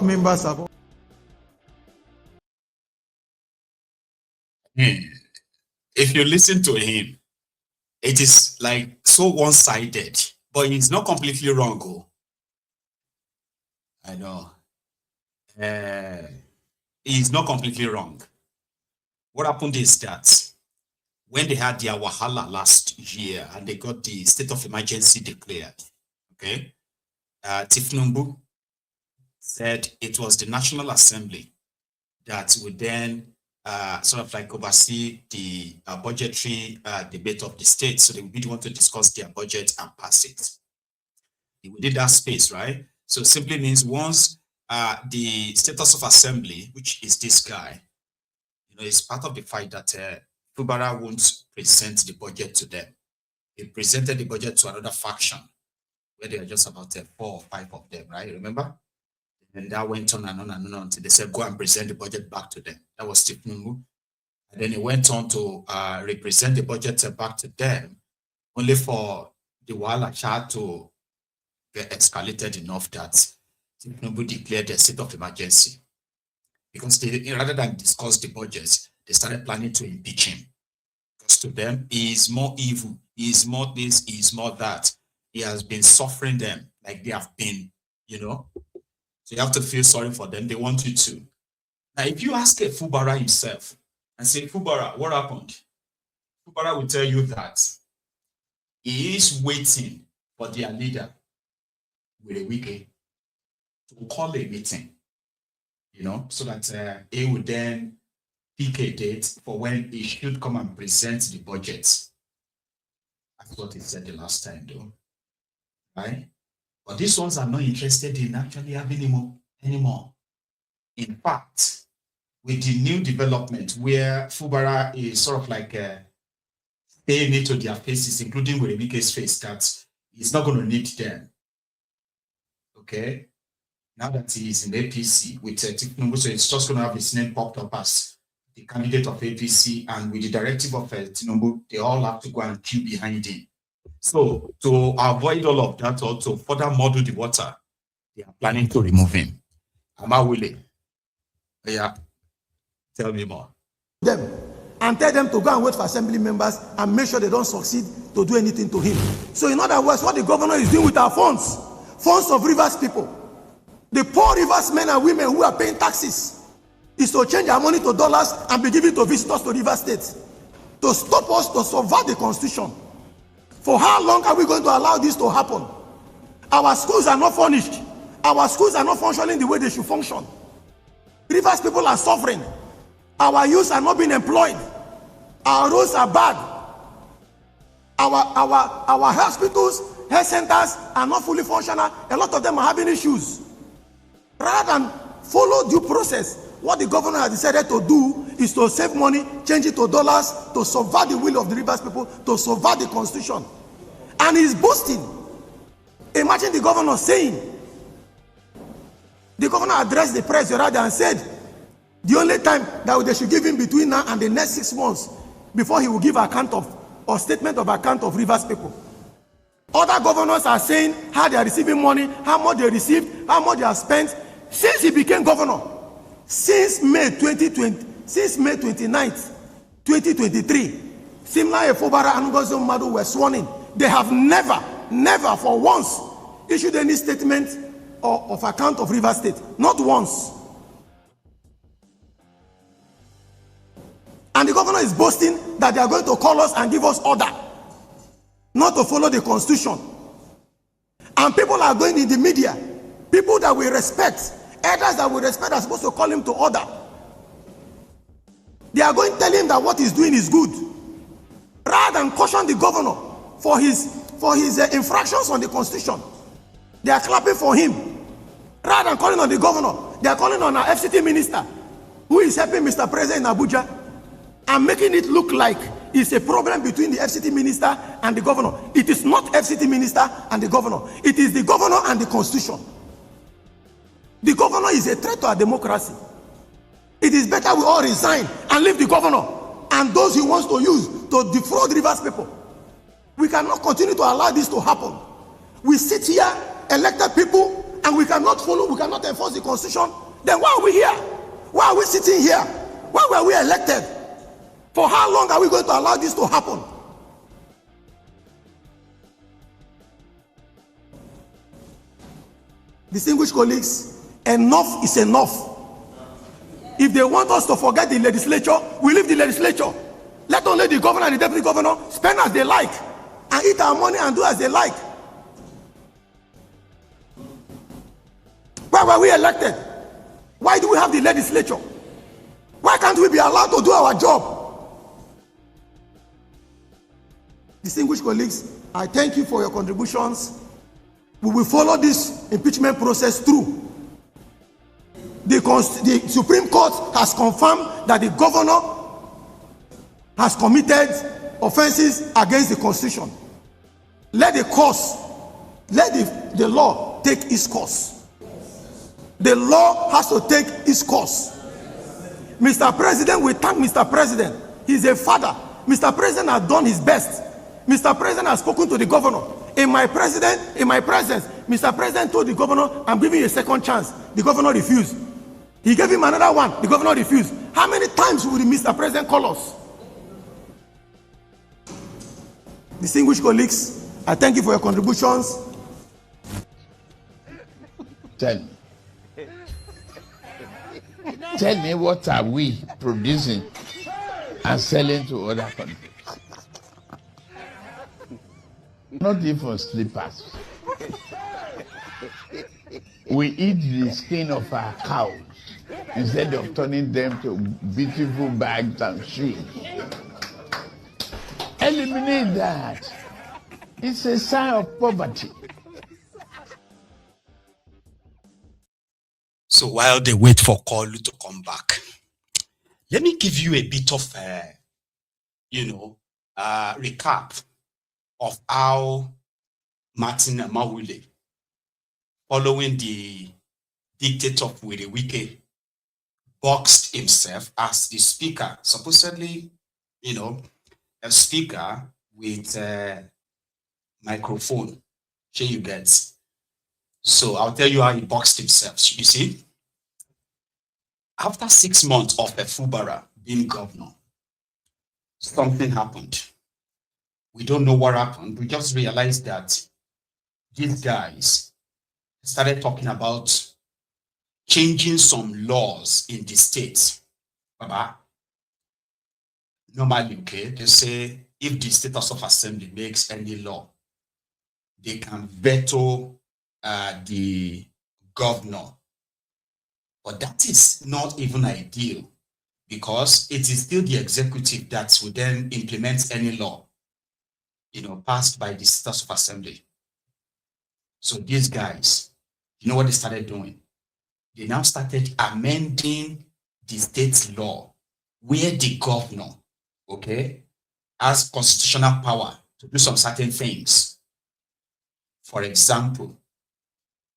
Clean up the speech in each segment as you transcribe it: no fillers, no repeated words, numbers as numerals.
Members have. If you listen to him, it is like so one-sided, but he's not completely wrong. Oh, I know. He's not completely wrong. What happened is that when they had their wahala last year and they got the state of emergency declared, okay, Tifnumbu said it was the National Assembly that would then sort of like oversee the budgetary debate of the state. So they would want to discuss their budget and pass it. Within that space, right? So it simply means once the status of assembly, which is this guy, is part of the fight that Fubara won't present the budget to them. He presented the budget to another faction where there are just about 4 or 5 of them, right? Remember? And that went on and on and on until they said, go and present the budget back to them. That was Steve Nungu. And then he went on to represent the budget back to them, only for the Wala chart to get escalated enough that Steve Nungu declared a state of emergency. Because they, rather than discuss the budget, they started planning to impeach him. Because to them, he is more evil, he is more this, he is more that. He has been suffering them like they have been, So you have to feel sorry for them. They want you to. Now, if you ask a Fubara himself and say, Fubara, what happened? Fubara will tell you that he is waiting for their leader with a weekend to call a meeting, so that he would then pick a date for when he should come and present the budget. That's what he said the last time, though. Right? But these ones are not interested in actually having him anymore. In fact, with the new development where Fubara is sort of like paying it to their faces, including Weremike's face, that he's not going to need them. Okay? Now that he is in APC with Tinubu, so it's just going to have his name popped up as the candidate of APC, and with the directive of Tinubu, they all have to go and queue behind him. So to avoid all of that, or to further muddle the water, they are planning to remove him. Am I willing? Yeah. Tell me more. Them and tell them to go and wait for assembly members and make sure they don't succeed to do anything to him. So in other words, what the governor is doing with our funds of Rivers people, the poor Rivers men and women who are paying taxes, is to change our money to dollars and be given to visitors to Rivers State to stop us to subvert the constitution. For how long are we going to allow this to happen? Our schools are not furnished. Our schools are not functioning the way they should function. Rivers people are suffering. Our youth are not being employed. Our roads are bad. Our hospitals, health centers are not fully functional. A lot of them are having issues. Rather than follow due process, what the governor has decided to do is to save money, change it to dollars, to subvert the will of the Rivers people, to subvert the constitution. And he's boasting. Imagine the governor saying, the governor addressed the press rather and said, the only time that they should give him between now and the next 6 months before he will give account of or statement of account of Rivers people. Other governors are saying how they are receiving money, how much they received, how much they have spent since he became governor. Since May 2020, since May 29th, 2023, Simla Fubara and Ngozi Madu were sworn in. They have never for once issued any statement of account of Rivers State. Not once. And the governor is boasting that they are going to call us and give us order not to follow the constitution. And people are going in the media, people that we respect, elders that we respect are supposed to call him to order. They are going to tell him that what he's doing is good, rather than caution the governor for his infractions on the constitution. They are clapping for him. Rather than calling on the governor, they are calling on our FCT minister, who is helping Mr. President in Abuja, and making it look like it's a problem between the FCT minister and the governor. It is not FCT minister and the governor. It is the governor and the constitution. The governor is a threat to our democracy. It is better we all resign and leave the governor and those he wants to use to defraud Rivers people. We cannot continue to allow this to happen. We sit here, elected people, and we cannot follow, we cannot enforce the constitution, then why are we here? Why are we sitting here? Why were we elected? For how long are we going to allow this to happen? Distinguished colleagues, enough is enough. If they want us to forget the legislature, we leave the legislature. Let only the governor and the deputy governor spend as they like and eat our money and do as they like. Why were we elected? Why do we have the legislature? Why can't we be allowed to do our job? Distinguished colleagues, I thank you for your contributions. We will follow this impeachment process through. The Supreme Court has confirmed that the governor has committed offenses against the Constitution. Let the course, let the law take its course. The law has to take its course. Mr. President, we thank Mr. President. He's a father. Mr. President has done his best. Mr. President has spoken to the governor. In my presence, Mr. President told the governor, I'm giving you a second chance. The governor refused. He gave him another one. The governor refused. How many times will the Mr. President call us? Distinguished colleagues, I thank you for your contributions. Tell me, what are we producing and selling to other countries? Not even slippers. We eat the skin of our cows instead of turning them to beautiful bags and shoes. Eliminate that. It's a sign of poverty. So while they wait for Kolu to come back, let me give you a bit of recap of how Martin Amawule, following the dictate of Wiri Wike, boxed himself as the speaker, supposedly, a speaker with a microphone. Sure you get. So I'll tell you how he boxed himself. You see, after 6 months of a Fubara being governor, something happened. We don't know what happened. We just realized that these guys started talking about changing some laws in the state. Baba, normally, okay, they say if the State House of Assembly makes any law, they can veto the governor. But that is not even ideal, because it is still the executive that will then implement any law, passed by the State House of Assembly. So these guys, you know what they started doing? They now started amending the state's law, where the governor, okay, has constitutional power to do some certain things. For example,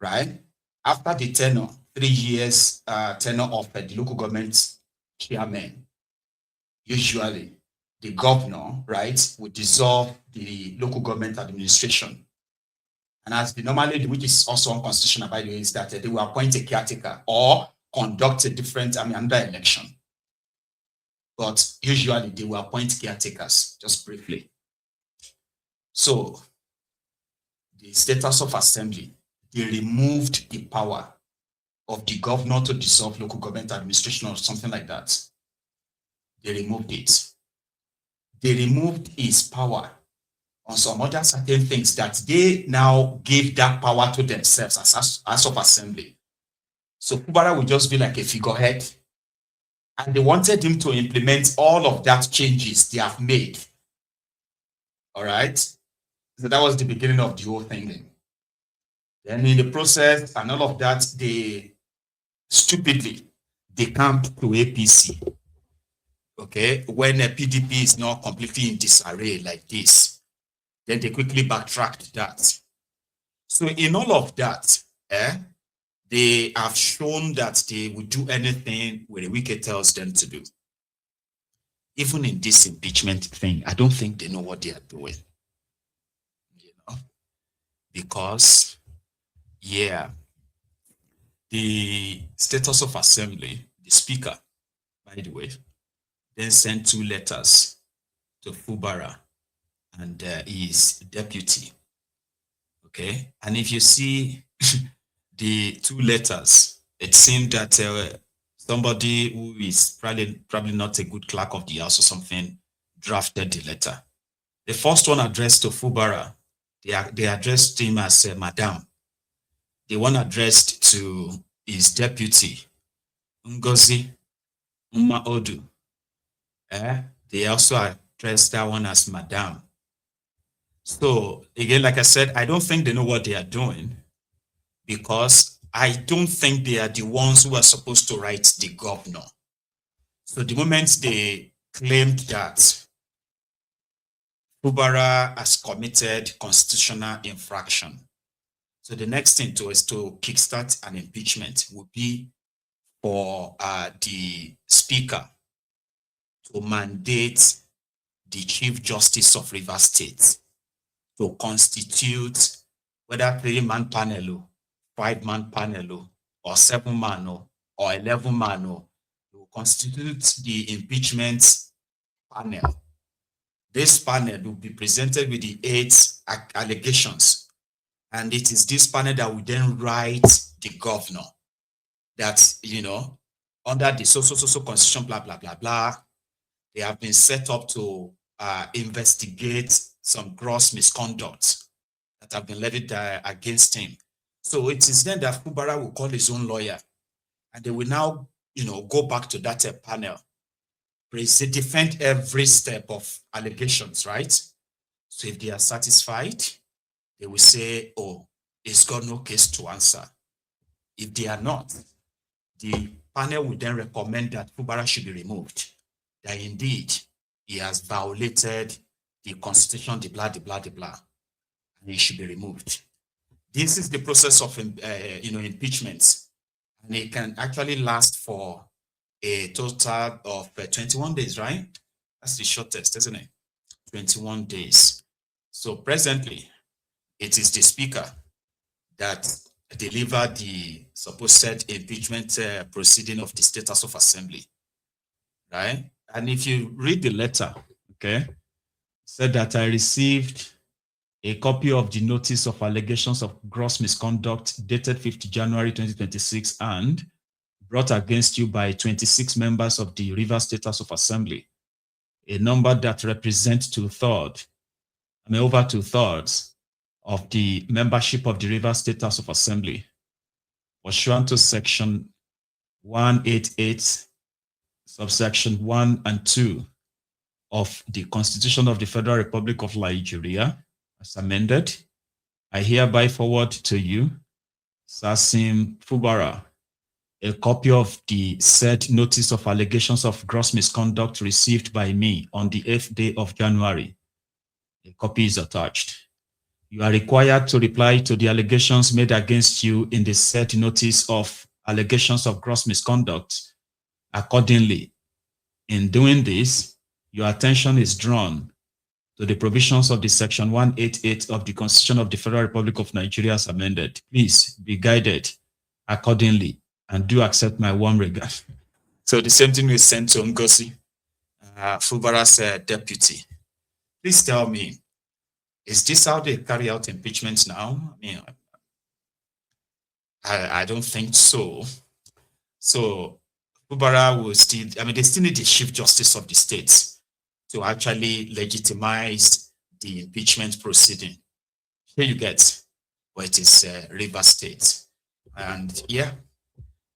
right, after the tenure, 3 years tenure of the local government chairman, usually the governor, right, would dissolve the local government administration. And as the normally, which is also unconstitutional, by the way, is that they will appoint a caretaker or conduct a different, another election. But usually they will appoint caretakers, just briefly. So the State House of Assembly, they removed the power of the governor to dissolve local government administration or something like that. They removed it. They removed his power on some other certain things that they now gave that power to themselves as of assembly. So Fubara would just be like a figurehead. And they wanted him to implement all of that changes they have made. All right? So that was the beginning of the whole thing. Then in the process and all of that, they stupidly, they camped to APC. Okay? When a PDP is not completely in disarray like this, then they quickly backtracked that. So in all of that, they have shown that they will do anything where the wicked tells them to do. Even in this impeachment thing, I don't think they know what they are doing. Because, yeah, The status of assembly, the speaker, by the way, then sent 2 letters to Fubara and his deputy. Okay, and if you see the 2 letters, it seemed that somebody who is probably not a good clerk of the house or something drafted the letter. The first one addressed to Fubara, they addressed him as Madam. The one addressed to his deputy, Ngozi Odu, they also addressed that one as Madam. So again, like I said, I don't think they know what they are doing, because I don't think they are the ones who are supposed to write the governor. So the moment they claimed that Fubara has committed constitutional infraction, so the next thing is to kickstart an impeachment would be for the speaker to mandate the Chief Justice of Rivers State to constitute whether 3-man panel, 5-man panel, or 7-man or 11-man, to constitute the impeachment panel. This panel will be presented with the 8 allegations, and it is this panel that will then write the governor that, under the so constitution, blah, blah, blah, blah, they have been set up to investigate some gross misconduct that have been levied against him. So it is then that Fubara will call his own lawyer, and they will now, go back to that panel, defend every step of allegations, right? So if they are satisfied, they will say, oh, he's got no case to answer. If they are not, the panel will then recommend that Fubara should be removed, that indeed he has violated the constitution, the blah, the blah, the blah, and he should be removed. This is the process of, impeachment, and it can actually last for a total of 21 days, right? That's the shortest, isn't it? 21 days. So presently, it is the speaker that delivered the supposed impeachment proceeding of the status of assembly, right? And if you read the letter, okay, said that I received a copy of the notice of allegations of gross misconduct dated 5th January 2026 and brought against you by 26 members of the Rivers State House of Assembly, a number that represents over 2/3 of the membership of the Rivers State House of Assembly, pursuant to section 188, subsection 1 and 2 of the Constitution of the Federal Republic of Nigeria, as amended. I hereby forward to you, Sasim Fubara, a copy of the said notice of allegations of gross misconduct received by me on the 8th day of January. A copy is attached. You are required to reply to the allegations made against you in the said notice of allegations of gross misconduct accordingly. In doing this, your attention is drawn to the provisions of the section 188 of the Constitution of the Federal Republic of Nigeria as amended. Please be guided accordingly and do accept my warm regard. So the same thing we sent to Ngozi, Fubara's deputy. Please tell me, is this how they carry out impeachment now? I mean, I don't think so. So Fubara will still, they still need the Chief Justice of the state to actually legitimize the impeachment proceeding. Here you get, but it is Rivers State. And yeah,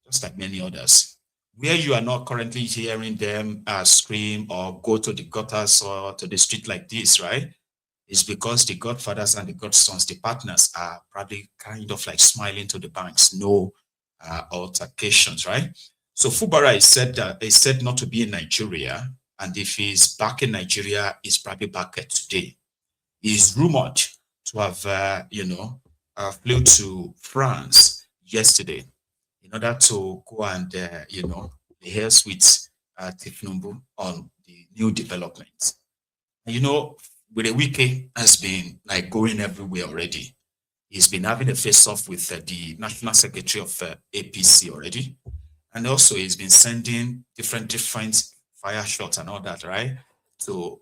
just like many others, where you are not currently hearing them scream or go to the gutters or to the street like this, right? It's because the godfathers and the godsons, the partners, are probably kind of like smiling to the banks, no altercations, right? So Fubara is said not to be in Nigeria, and if he's back in Nigeria, he's probably back today. He's rumored to have, flew to France yesterday in order to go and, rehearse with Tifnumbu on the new developments. And, with the Wiki has been like going everywhere already. He's been having a face-off with the National Secretary of APC already. And also he's been sending different fire shots and all that, right? To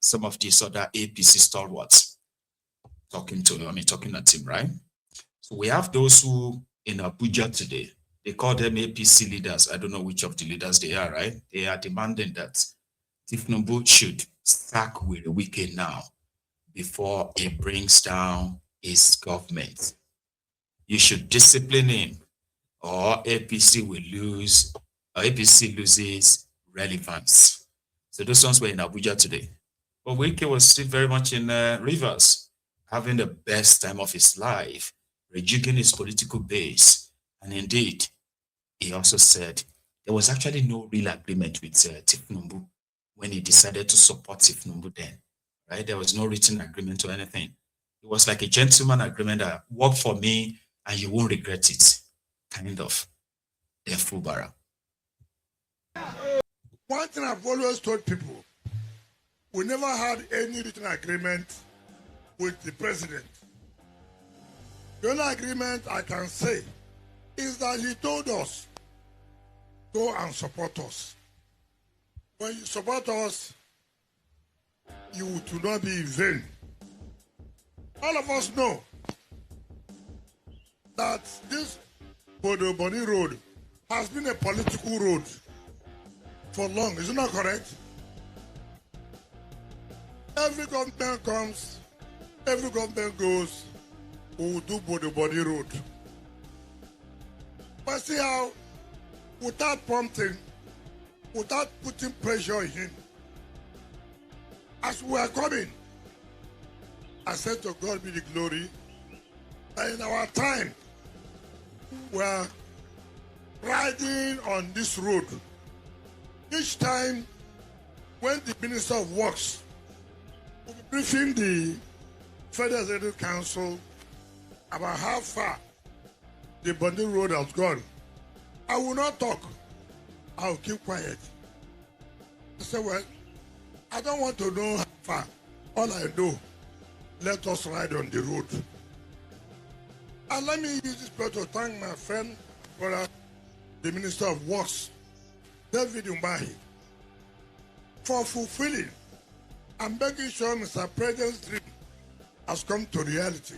some of these other APC stalwarts talking at him, right? So we have those who in Abuja today, they call them APC leaders. I don't know which of the leaders they are, right? They are demanding that Tinubu should sack Wike now before he brings down his government. You should discipline him, or APC will lose, or APC loses relevance. So those ones were in Abuja today. But Wike was still very much in Rivers, having the best time of his life, rejigging his political base. And indeed, he also said there was actually no real agreement with Tinubu when he decided to support Tinubu then, right? There was no written agreement or anything. It was like a gentleman agreement that work for me and you won't regret it, kind of. The Fubara. One thing I've always told people, we never had any written agreement with the president. The only agreement I can say is that he told us, go and support us. When you support us, you will not be in vain. All of us know that this Bodo Boni road has been a political road for long. Is it not correct? Every government comes, every government goes, we will do Bodo Boni road. But see how, without prompting, without putting pressure on him, as we are coming, I said to God be the glory, that in our time, we are riding on this road. Each time when the Minister of Works will be briefing the Federal Executive Council about how far the Bondi Road has gone, I will not talk. I will keep quiet. I said, well, I don't want to know how far. All I know, let us ride on the road. And let me use this place to thank my friend, brother, the Minister of Works, David Umahi, for fulfilling and making sure Mr. President's dream has come to reality.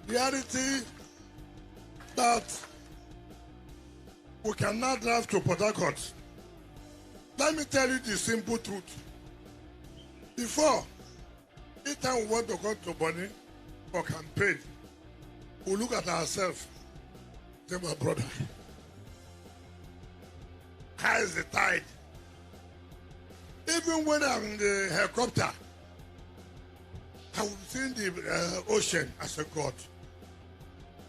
Reality that we cannot drive to Port Harcourt. Let me tell you the simple truth. Before, each time we want to go to Bonny for campaign, we look at ourselves, say, my brother, how is the tide? Even when I'm in the helicopter, I will see the ocean. I said, God,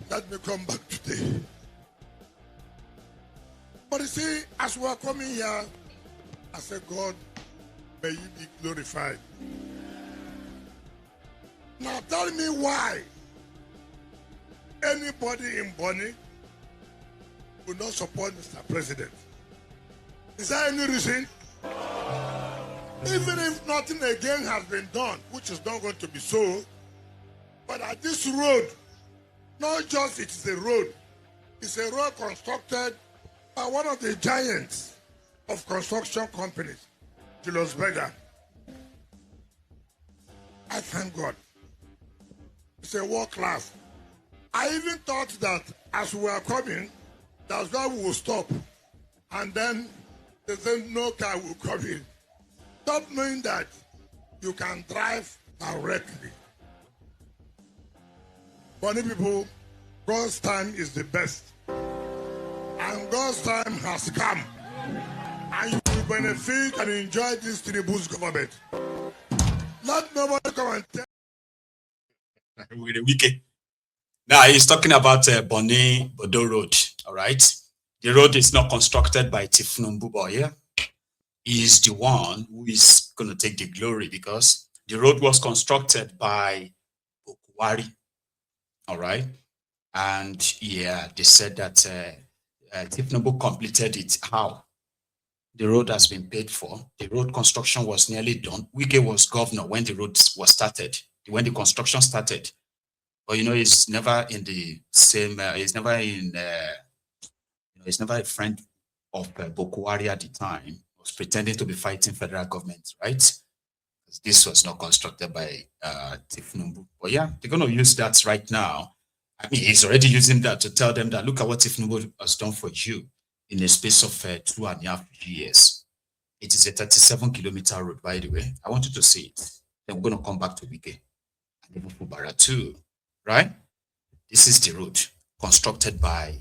let me come back today. But you see, as we are coming here, I said, God, may you be glorified. Now tell me why anybody in Bonny will not support Mr. President. Is there any reason? Even if nothing again has been done, which is not going to be so, but at this road, not just it is a road, it's a road constructed by one of the giants of construction companies, Julius Berger. I thank God. It's a world class. I even thought that as we are coming, that's why we will stop. And then they said no car will come in. Stop knowing that you can drive directly. Funny people, God's time is the best. And God's time has come. And you will benefit and enjoy this Tinubu's government. Let nobody come and tell. With the Wike. Now he's talking about Bonny Bodo Road. All right. The road is not constructed by Tinubu, yeah. He's the one who is going to take the glory because the road was constructed by Okuwari. All right. And yeah, they said that Tinubu completed it. How? The road has been paid for. The road construction was nearly done. Wike was governor when the road was started, when the construction started. But you know, he's never in the same. He's never in. He's never a friend of Boko Haram at the time. He was pretending to be fighting federal government, right? This was not constructed by Tifnumbu. But yeah, they're going to use that right now. I mean, he's already using that to tell them that look at what Tifnumbu has done for you in a space of 2.5 years. It is a 37-kilometer road, by the way. I want you to see it. Then we're going to come back to Wike and even Fubara too, right? This is the road constructed by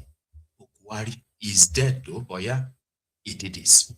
Bukwari. He's dead though, but yeah, he did this.